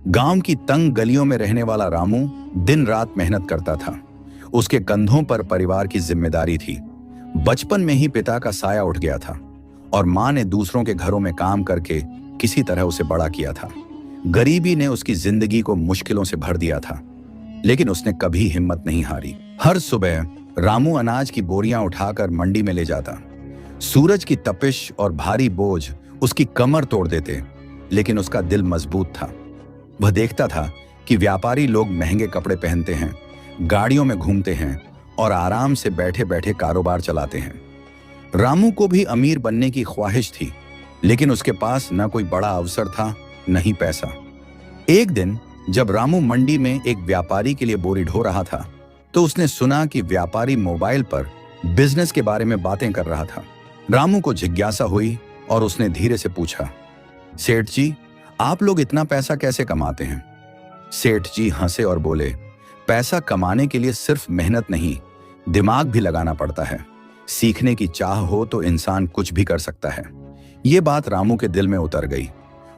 गांव की तंग गलियों में रहने वाला रामू दिन रात मेहनत करता था। उसके कंधों पर परिवार की जिम्मेदारी थी। बचपन में ही पिता का साया उठ गया था और मां ने दूसरों के घरों में काम करके किसी तरह उसे बड़ा किया था। गरीबी ने उसकी जिंदगी को मुश्किलों से भर दिया था, लेकिन उसने कभी हिम्मत नहीं हारी। हर सुबह रामू अनाज की बोरियां उठाकर मंडी में ले जाता। सूरज की तपिश और भारी बोझ उसकी कमर तोड़ देते, लेकिन उसका दिल मजबूत था। वह देखता था कि व्यापारी लोग महंगे कपड़े पहनते हैं, गाड़ियों में घूमते हैं और आराम से बैठे बैठे कारोबार चलाते हैं। रामू को भी अमीर बनने की ख्वाहिश थी, लेकिन उसके पास न कोई बड़ा अवसर था, न ही पैसा। एक दिन जब रामू मंडी में एक व्यापारी के लिए बोरी ढो रहा था, तो उसने सुना कि व्यापारी मोबाइल पर बिजनेस के बारे में बातें कर रहा था। रामू को जिज्ञासा हुई और उसने धीरे से पूछा, सेठ जी, आप लोग इतना पैसा कैसे कमाते हैं? सेठ जी हंसे और बोले, पैसा कमाने के लिए सिर्फ मेहनत नहीं, दिमाग भी लगाना पड़ता है। सीखने की चाह हो तो इंसान कुछ भी कर सकता है। ये बात रामू के दिल में उतर गई।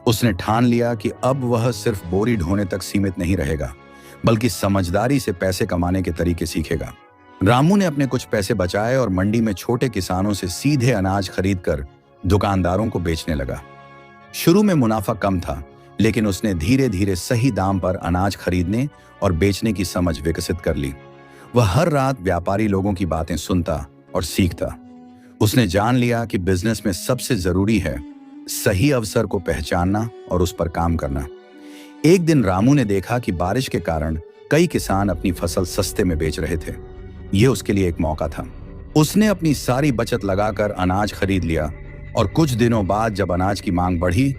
उसने ठान लिया कि अब वह सिर्फ बोरी ढोने तक सीमित नहीं रहेगा, बल्कि समझदारी से पैसे कमाने के तरीके सीखेगा। रामू ने अपने कुछ पैसे बचाए और मंडी में छोटे किसानों से सीधे अनाज खरीदकर दुकानदारों को बेचने लगा। शुरू में मुनाफा कम था, लेकिन उसने धीरे धीरे सही दाम पर अनाज खरीदने और बेचने की समझ विकसित कर ली। वह हर रात व्यापारी लोगों की बातें सुनता और सीखता। उसने जान लिया कि बिजनेस में सबसे जरूरी है सही अवसर को पहचानना और उस पर काम करना। एक दिन रामू ने देखा कि बारिश के कारण कई किसान अपनी फसल सस्ते में बेच रहे थे। यह उसके लिए एक मौका था। उसने अपनी सारी बचत लगाकर अनाज खरीद लिया और कुछ दिनों बाद जब अनाज की मांग बढ़ी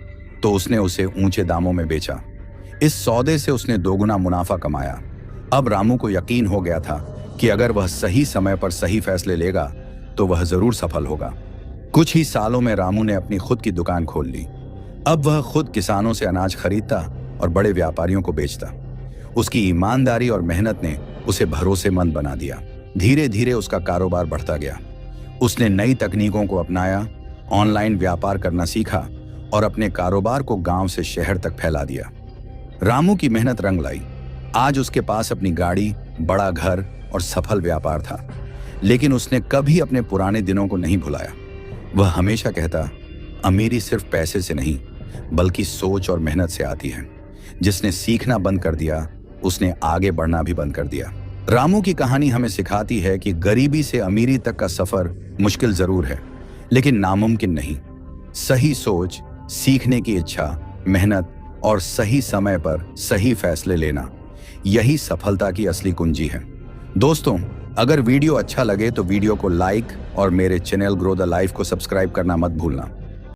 तो उसने उसे ऊंचे दामों में बेचा। इस सौदे से उसने दोगुना मुनाफा कमाया। अब रामू को यकीन हो गया था कि अगर वह सही समय पर सही फैसले लेगा तो वह जरूर सफल होगा। कुछ ही सालों में रामू ने अपनी खुद की दुकान खोल ली। अब वह खुद किसानों से अनाज खरीदता और बड़े व्यापारियों को बेचता। उसकी ईमानदारी और मेहनत ने उसे भरोसेमंद बना दिया। धीरे धीरे उसका कारोबार बढ़ता गया। उसने नई तकनीकों को अपनाया, ऑनलाइन व्यापार करना सीखा और अपने कारोबार को गांव से शहर तक फैला दिया। रामू की मेहनत रंग लाई। आज उसके पास अपनी गाड़ी, बड़ा घर और सफल व्यापार था, लेकिन उसने कभी अपने पुराने दिनों को नहीं भुलाया। वह हमेशा कहता, अमीरी सिर्फ पैसे से नहीं, बल्कि सोच और मेहनत से आती है। जिसने सीखना बंद कर दिया, उसने आगे बढ़ना भी बंद कर दिया। रामू की कहानी हमें सिखाती है कि गरीबी से अमीरी तक का सफर मुश्किल जरूर है, लेकिन नामुमकिन नहीं। सही सोच, सीखने की इच्छा, मेहनत और सही समय पर सही फैसले लेना, यही सफलता की असली कुंजी है। दोस्तों, अगर वीडियो अच्छा लगे तो वीडियो को लाइक और मेरे चैनल ग्रो द लाइफ को सब्सक्राइब करना मत भूलना।